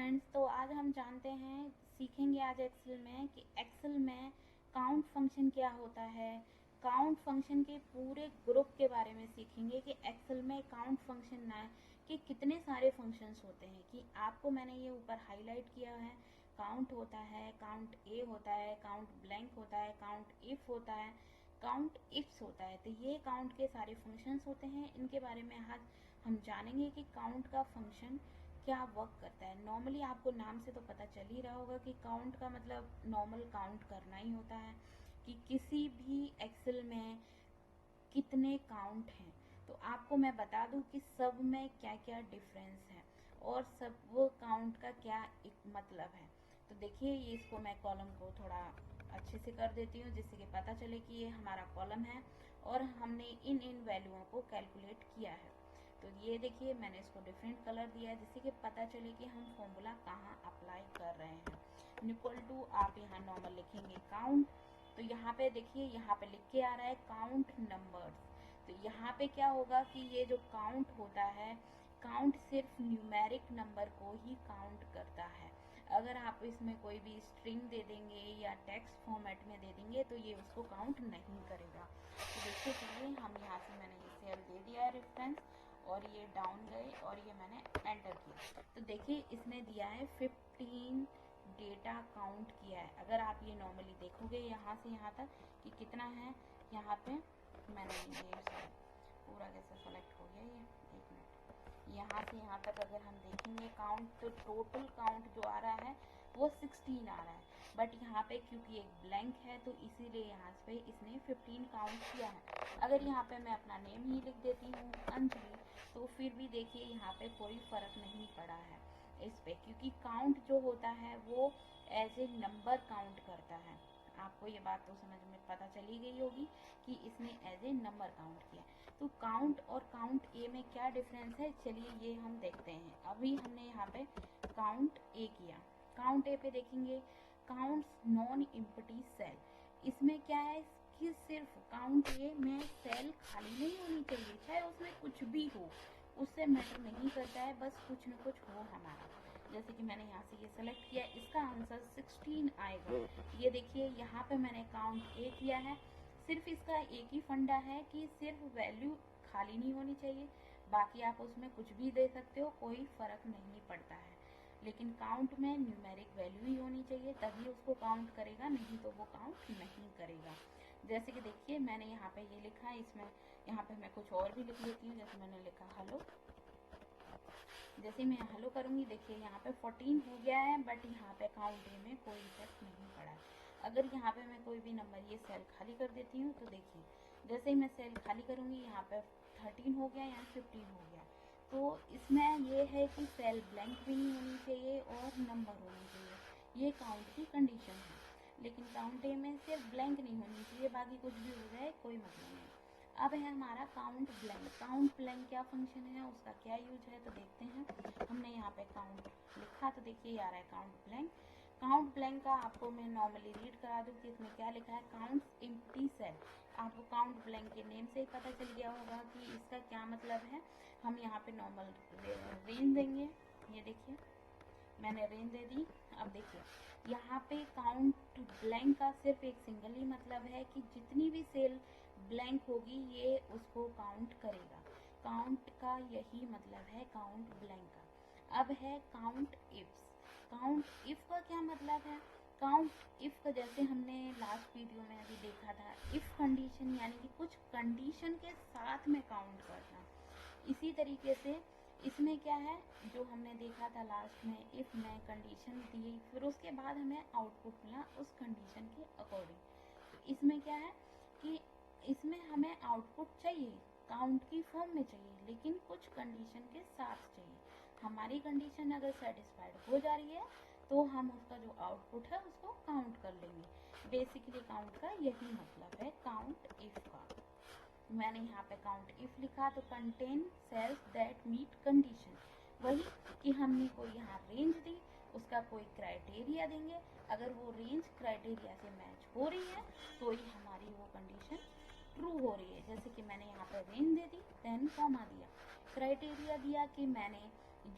Friends, तो आज हम जानते हैं सीखेंगे आज एक्सेल में कि एक्सेल में काउंट फंक्शन क्या होता है। काउंट फंक्शन के पूरे ग्रुप के बारे में सीखेंगे कि एक्सेल में काउंट फंक्शन ना कि कितने सारे फंक्शंस होते हैं। कि आपको मैंने ये ऊपर हाईलाइट किया है, काउंट होता है, काउंट ए होता है, काउंट ब्लैंक होता है, काउंट इफ होता है, काउंट इफ्स होता है। तो ये काउंट के सारे फंक्शंस होते हैं। इनके बारे में आज हम जानेंगे कि काउंट का फंक्शन क्या वर्क करता है। नॉर्मली आपको नाम से तो पता चल ही रहा होगा कि काउंट का मतलब नॉर्मल काउंट करना ही होता है कि किसी भी एक्सेल में कितने काउंट हैं। तो आपको मैं बता दूं कि सब में क्या क्या डिफरेंस है और सब वो काउंट का क्या एक मतलब है। तो देखिए, ये इसको मैं कॉलम को थोड़ा अच्छे से कर देती हूँ जिससे कि पता चले कि ये हमारा कॉलम है और हमने इन वैल्यूओं को कैलकुलेट किया है। तो ये देखिए, मैंने इसको डिफरेंट कलर दिया है जिससे कि पता चले कि हम फॉर्मूला कहाँ अप्लाई कर रहे हैं। इक्वल टू आप यहाँ नॉर्मल लिखेंगे काउंट। तो यहाँ पे देखिए, यहाँ पे लिख के आ रहा है काउंट नंबर्स। तो यहाँ पे क्या होगा कि ये जो काउंट होता है, काउंट सिर्फ न्यूमेरिक नंबर को ही काउंट करता है। अगर आप इसमें कोई भी स्ट्रिंग दे देंगे या टेक्स्ट फॉर्मेट में दे देंगे तो ये उसको काउंट नहीं करेगा। तो देखिए, चलिए हम यहाँ से मैंने ये सेल दे दिया है रेफरेंस और ये डाउन गए और ये मैंने एंटर किया। तो देखिए, इसने दिया है 15 डेटा काउंट किया है। अगर आप ये नॉर्मली देखोगे यहाँ से यहाँ तक कि कितना है, यहाँ पे मैंने ये पूरा कैसे सेलेक्ट हो गया, ये एक मिनट, यहाँ से यहाँ तक अगर हम देखेंगे काउंट तो टोटल काउंट जो आ रहा है वो 16 आ रहा है। बट यहाँ पे क्योंकि एक ब्लैंक है तो इसीलिए यहाँ पे इसने 15 काउंट किया है। अगर यहाँ पे मैं अपना नेम ही लिख देती हूँ अंजलि, तो फिर भी देखिए यहाँ पे कोई फर्क नहीं पड़ा है इस पे, क्योंकि काउंट जो होता है वो एज ए नंबर काउंट करता है। आपको ये बात तो समझ में पता चली गई होगी कि इसने एज ए नंबर काउंट किया। तो काउंट और काउंट ए में क्या डिफरेंस है, चलिए ये हम देखते हैं। अभी हमने यहाँ पे काउंट ए किया, काउंट ए पे देखेंगे काउंट्स नॉन एम्प्टी सेल। इसमें क्या है कि सिर्फ काउंट ए में सेल खाली नहीं होनी चाहिए, चाहे उसमें कुछ भी हो, उससे मैटर नहीं करता है, बस कुछ न कुछ हो हमारा। जैसे कि मैंने यहाँ से ये सेलेक्ट किया, इसका आंसर 16 आएगा। ये देखिए, यहाँ पे मैंने काउंट ए किया है। सिर्फ इसका एक ही फंडा है कि सिर्फ वैल्यू खाली नहीं होनी चाहिए, बाकी आप उसमें कुछ भी दे सकते हो, कोई फर्क नहीं पड़ता है। लेकिन काउंट में न्यूमेरिक वैल्यू ही होनी चाहिए, तभी उसको काउंट करेगा, नहीं तो वो काउंट नहीं करेगा। जैसे कि देखिए, मैंने यहाँ पे ये लिखा है, इसमें यहाँ पे मैं कुछ और भी लिख लेती हूँ। जैसे मैंने लिखा हेलो, जैसे मैं हेलो करूंगी, देखिए यहाँ पे 14 हो गया है, बट यहाँ पे काउंट ए में कोई इफेक्ट नहीं पड़ा। अगर यहाँ पे मैं कोई भी नंबर ये सेल खाली कर देती हूँ तो देखिए, जैसे ही मैं सेल खाली करूंगी यहाँ पे 13 हो गया, यहाँ 15 हो गया। तो इसमें ये है कि सेल ब्लैंक भी नहीं होनी चाहिए और नंबर होनी चाहिए, ये काउंट की कंडीशन है। लेकिन काउंट ए में सिर्फ ब्लैंक नहीं होनी चाहिए, बाकी कुछ भी हो जाए कोई मतलब नहीं। अब है हमारा काउंट ब्लैंक। काउंट ब्लैंक क्या फंक्शन है, उसका क्या यूज है, तो देखते हैं। हमने यहाँ पे काउंट लिखा तो देखिए आ रहा है काउंट ब्लैंक। काउंट ब्लैंक का आपको मैं नॉर्मली रीड करा दूँ कि इसमें क्या लिखा है, काउंट्स एम्प्टी सेल। आपको काउंट ब्लैंक के नेम से ही पता चल गया होगा कि इसका क्या मतलब है। हम यहाँ पे नॉर्मल रेंज देंगे, ये देखिए मैंने रेंज दे दी। अब देखिए, यहाँ पे काउंट ब्लैंक का सिर्फ एक सिंगल ही मतलब है कि जितनी भी सेल ब्लैंक होगी ये उसको काउंट करेगा। काउंट का यही मतलब है काउंट ब्लैंक का। अब है काउंट इफ्स। काउंट इफ का क्या मतलब है, काउंट इफ का जैसे हमने लास्ट वीडियो में अभी देखा था, इफ कंडीशन यानी कि कुछ कंडीशन के साथ में काउंट करना। इसी तरीके से इसमें क्या है, जो हमने देखा था लास्ट में, इफ में कंडीशन दी, फिर उसके बाद हमें आउटपुट मिला उस कंडीशन के अकॉर्डिंग। तो इसमें क्या है कि इसमें हमें आउटपुट चाहिए, काउंट की फॉर्म में चाहिए, लेकिन कुछ कंडीशन के साथ चाहिए। हमारी कंडीशन अगर सेटिस्फाइड हो जा रही है तो हम उसका जो आउटपुट है उसको काउंट कर लेंगे। बेसिकली काउंट का यही मतलब है काउंट इफ का। मैंने यहाँ पे काउंट इफ लिखा तो contain cells that meet condition, वही कि हमने कोई यहाँ रेंज दी, उसका कोई क्राइटेरिया देंगे। अगर वो रेंज क्राइटेरिया से मैच हो रही है तो ही हमारी वो कंडीशन ट्रू हो रही है। जैसे कि मैंने यहाँ पे रेंज दे दी, देन कॉमा दिया, क्राइटेरिया दिया कि मैंने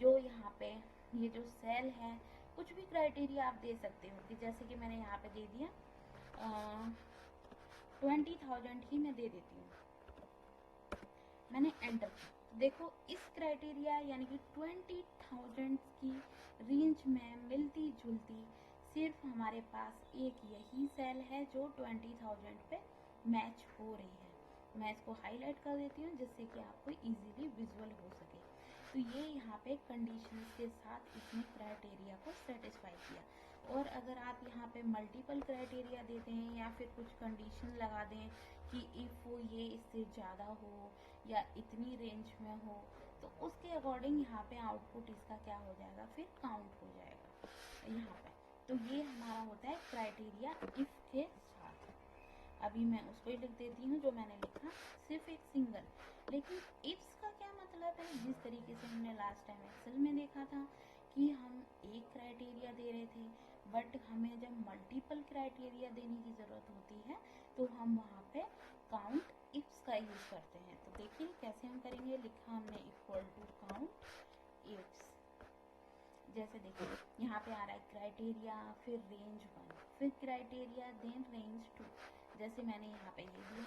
जो यहाँ पे ये जो सेल है, कुछ भी क्राइटेरिया आप दे सकते हो, कि जैसे कि मैंने यहाँ पे दे दिया 20,000 ही मैं दे देती हूँ, मैंने एंटर किया। देखो इस क्राइटेरिया यानी कि 20,000 की रेंज में मिलती जुलती सिर्फ हमारे पास एक यही सेल है जो 20,000 पे मैच हो रही है। मैं इसको हाईलाइट कर देती हूँ जिससे कि आपको इजीली विजुअल हो सके। तो ये यहाँ पे कंडीशंस के साथ इसने क्राइटेरिया को सेटिस्फाई किया। और अगर आप यहाँ पे मल्टीपल क्राइटेरिया देते हैं या फिर कुछ कंडीशन लगा दें कि इफ़ ये इससे ज़्यादा हो या इतनी रेंज में हो, तो उसके अकॉर्डिंग यहाँ पे आउटपुट इसका क्या हो जाएगा, फिर काउंट हो जाएगा यहाँ पे। तो ये हमारा होता है क्राइटेरिया इफ़ के साथ। अभी मैं उसको ही लिख देती हूँ जो मैंने लिखा, सिर्फ एक सिंगल। लेकिन इफ्स का क्या मतलब है, जिस तरीके से हमने लास्ट टाइम एक्सेल में देखा था कि हम एक क्राइटेरिया दे रहे थे, बट हमें जब मल्टीपल क्राइटेरिया देने की ज़रूरत होती है तो हम वहाँ पे काउंट इफ्स का यूज़ करते हैं। तो देखिए कैसे हम करेंगे, लिखा हमने इक्वल टू काउंट इफ्स। जैसे देखिए यहाँ पे आ रहा है क्राइटेरिया, फिर रेंज 1, फिर क्राइटेरिया, देन रेंज 2। जैसे मैंने यहाँ पे ये दिया,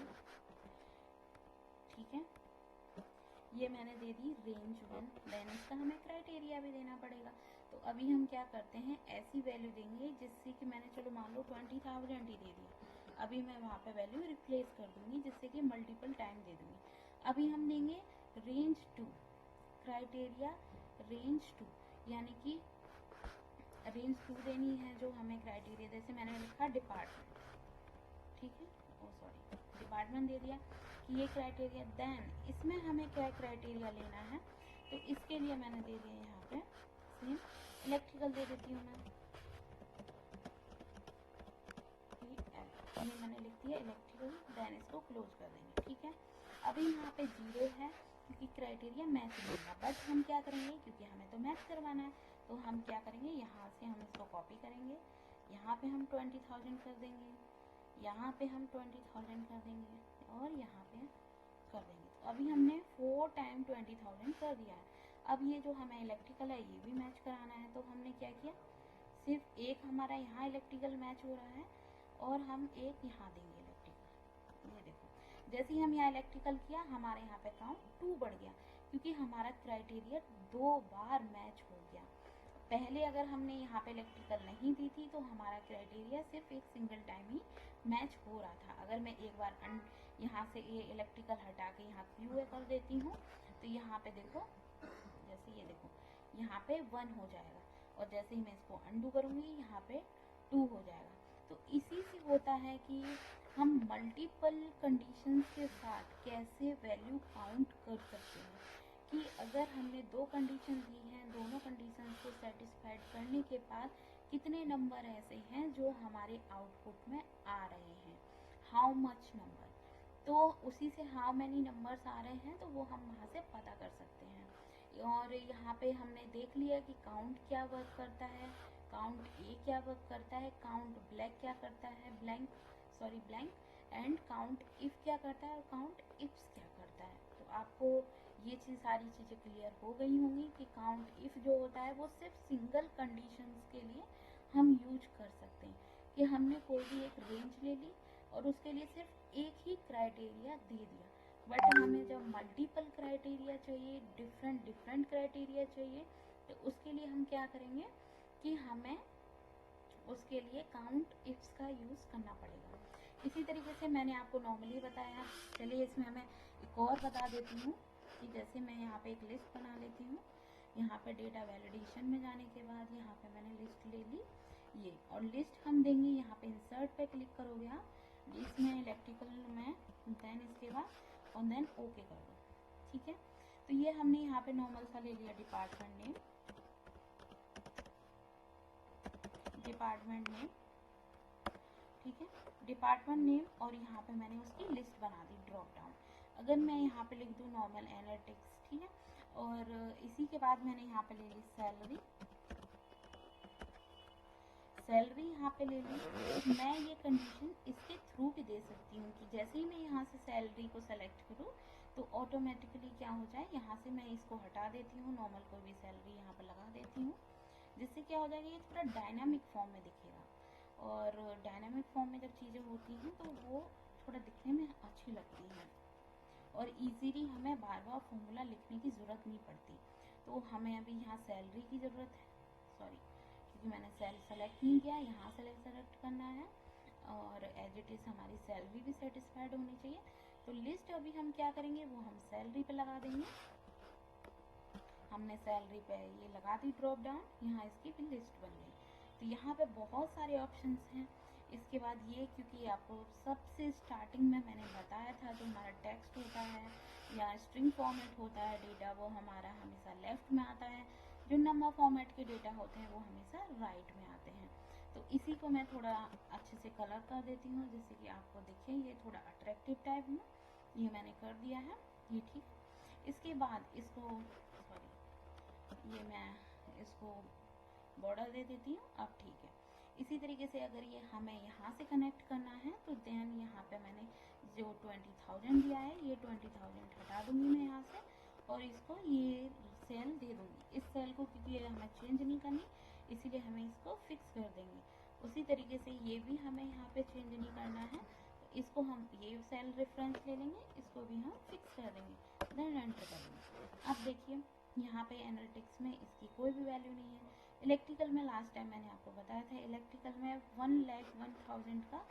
ठीक है, ये मैंने दे दी रेंज 1, देन इसका हमें क्राइटेरिया भी देना पड़ेगा। तो अभी हम क्या करते हैं, ऐसी वैल्यू देंगे जिससे कि मैंने चलो मान लो 20,000 ही दे दिया, अभी मैं वहाँ पे वैल्यू रिप्लेस कर दूंगी जिससे कि मल्टीपल टाइम दे दूंगी। अभी हम देंगे रेंज 2, क्राइटेरिया रेंज 2, यानी कि रेंज 2 देनी है जो हमें क्राइटेरिया, जैसे मैंने लिखा डिपार्टमेंट, ठीक है, ओ सॉरी डिपार्टमेंट दे दिया कि ये क्राइटेरिया। देन इसमें हमें क्या क्राइटेरिया लेना है, तो इसके लिए मैंने दे दिया यहाँ पे सेम इलेक्ट्रिकल दे देती हूँ मैं, ये मैंने लिख दिया इलेक्ट्रिकल। देन इसको क्लोज कर देंगे, ठीक है। अभी यहाँ पे 0 है क्योंकि क्राइटेरिया मैच नहीं होगा, बट हम क्या करेंगे क्योंकि हमें तो मैच करवाना है, तो हम क्या करेंगे, यहाँ से हम इसको कॉपी करेंगे, यहाँ पे हम 20,000 कर देंगे, यहाँ पे हम 20,000 कर देंगे और यहाँ पे कर देंगे। तो अभी हमने 4 टाइम 20,000 कर दिया है। अब ये जो हमें इलेक्ट्रिकल है ये भी मैच कराना है, तो हमने क्या किया, सिर्फ एक हमारा यहाँ इलेक्ट्रिकल मैच हो रहा है और हम एक यहाँ देंगे इलेक्ट्रिकल। ये देखो जैसे ही हम यहाँ इलेक्ट्रिकल किया हमारे यहाँ पे काउंट 2 बढ़ गया क्योंकि हमारा क्राइटेरिया 2 बार मैच हो गया। पहले अगर हमने यहाँ पे इलेक्ट्रिकल नहीं दी थी तो हमारा क्राइटेरिया सिर्फ एक सिंगल टाइम ही मैच हो रहा था। अगर मैं एक बार यहाँ से ये इलेक्ट्रिकल हटा के यहाँ क्यू कर देती हूँ तो यहाँ पे देखो, जैसे ये देखो यहाँ पे 1 हो जाएगा और जैसे ही मैं इसको अंडू करूँगी यहाँ पे 2 हो जाएगा। तो इसी से होता है कि हम मल्टीपल कंडीशंस के साथ कैसे वैल्यू काउंट कर सकते हैं, कि अगर हमने 2 कंडीशन दी हैं, दोनों कंडीशन को सेटिस्फाइड करने के बाद कितने नंबर ऐसे हैं जो हमारे आउटपुट में आ रहे हैं, हाउ मच नंबर। तो उसी से हाउ मैनी नंबर्स आ रहे हैं तो वो हम वहाँ से पता कर सकते हैं। और यहाँ पे हमने देख लिया कि काउंट क्या वर्क करता है, काउंट ए क्या वर्क करता है, काउंट ब्लैक क्या करता है, ब्लैंक एंड काउंट इफ क्या करता है और काउंट इफ्स क्या करता है। तो आपको ये सारी चीज़ें क्लियर हो गई होंगी कि काउंट इफ जो होता है वो सिर्फ सिंगल कंडीशंस के लिए हम यूज कर सकते हैं, कि हमने कोई भी एक रेंज ले ली और उसके लिए सिर्फ एक ही क्राइटेरिया दे दिया। बट हमें जब मल्टीपल क्राइटेरिया चाहिए, डिफरेंट क्राइटेरिया चाहिए, तो उसके लिए हम क्या करेंगे कि हमें उसके लिए काउंट इफ्स का यूज़ करना पड़ेगा। इसी तरीके से मैंने आपको नॉर्मली बताया, चलिए इसमें मैं एक और बता देती हूँ कि जैसे मैं यहाँ पे एक लिस्ट बना लेती हूँ, यहाँ पे डेटा वैलिडेशन में जाने के बाद यहाँ पे मैंने लिस्ट ले ली ये, और लिस्ट हम देंगे यहाँ पे इंसर्ट पे क्लिक करोगे आप, इसमें इलेक्ट्रिकल में, देन इसके बाद और देन ओके कर दो, ठीक है। तो ये हमने यहाँ पे नॉर्मल सा ले लिया डिपार्टमेंट नेम, ठीक है, डिपार्टमेंट नेम, और यहाँ पे मैंने उसकी लिस्ट बना दी ड्रॉप डाउन। अगर मैं यहाँ पे लिख दूँ नॉर्मल एनालिटिक्स, ठीक है, और इसी के बाद मैंने यहाँ पे ले ली सैलरी यहाँ पे ले ली। मैं ये कंडीशन इसके थ्रू भी दे सकती हूँ कि जैसे ही मैं यहाँ से सैलरी को सेलेक्ट करूँ तो ऑटोमेटिकली क्या हो जाए, यहाँ से मैं इसको हटा देती हूँ, नॉर्मल कोई भी सैलरी यहाँ पर लगा देती हूँ, जिससे क्या हो जाएगा, ये थोड़ा डायनामिक फॉर्म में दिखेगा। और डायनामिक फॉर्म में जब चीज़ें होती हैं तो वो थोड़ा दिखने में अच्छी लगती हैं और इजीली हमें बार बार फॉर्मूला लिखने की ज़रूरत नहीं पड़ती। तो हमें अभी यहाँ सैलरी की ज़रूरत है, सॉरी क्योंकि मैंने सेल सेलेक्ट नहीं किया, यहाँ सेलेक्ट करना है और एज इट इज़ हमारी सैलरी भी सेटिस्फाइड होनी चाहिए। तो लिस्ट अभी हम क्या करेंगे, वो हम सैलरी पे लगा देंगे। हमने सैलरी पे ये लगा दी ड्रॉप डाउन, यहाँ इसकी भी लिस्ट बन गई। तो यहाँ पे बहुत सारे ऑप्शंस हैं। इसके बाद ये, क्योंकि आपको सबसे स्टार्टिंग में मैंने बताया था, जो हमारा टेक्स्ट होता है या स्ट्रिंग फॉर्मेट होता है डेटा, वो हमारा हमेशा लेफ्ट में आता है। जो नंबर फॉर्मेट के डेटा होते हैं वो हमेशा राइट में आते हैं। तो इसी को मैं थोड़ा अच्छे से कलर कर देती हूँ, जिससे कि आपको दिखे ये थोड़ा अट्रैक्टिव टाइप में। ये मैंने कर दिया है, ये ठीक। इसके बाद इसको, सॉरी, ये मैं इसको बॉर्डर दे देती हूँ, अब ठीक है। इसी तरीके से अगर ये हमें यहाँ से कनेक्ट करना है तो देन यहाँ पे मैंने जो 20,000 दिया है, ये 20,000 हटा दूंगी मैं यहाँ से और इसको ये सेल दे दूंगी। इस सेल को क्योंकि ये हमें चेंज नहीं करनी, इसीलिए हमें इसको फिक्स कर देंगे। उसी तरीके से ये भी हमें यहाँ पे चेंज नहीं करना है, तो इसको हम ये सेल रेफरेंस ले लेंगे, इसको भी हम फिक्स कर देंगे, देन एंटर करेंगे। अब देखिए यहाँ पे एनालिटिक्स में इसकी कोई भी वैल्यू नहीं है। इलेक्ट्रिकल में लास्ट टाइम मैंने आपको बताया था, इलेक्ट्रिकल में 1,01,000 का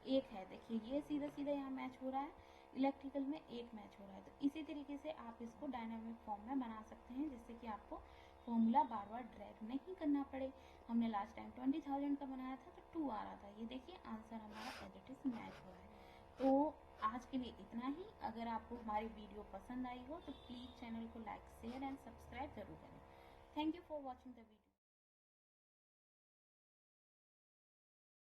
एक है, देखिए ये सीधा सीधा यहाँ मैच हो रहा है, इलेक्ट्रिकल में एक मैच हो रहा है। तो इसी तरीके से आप इसको डायनामिक फॉर्म में बना सकते हैं, जिससे कि आपको फॉर्मूला बार बार ड्रैग नहीं करना पड़े। हमने लास्ट टाइम 20,000 का बनाया था तो 2 आ रहा था, ये देखिए आंसर हमारा एज इट इज मैच हो रहा है। तो आज के लिए इतना ही। अगर आपको हमारी वीडियो पसंद आई हो तो प्लीज़ चैनल को लाइक, शेयर एंड सब्सक्राइब जरूर करें। Thank you for watching the video.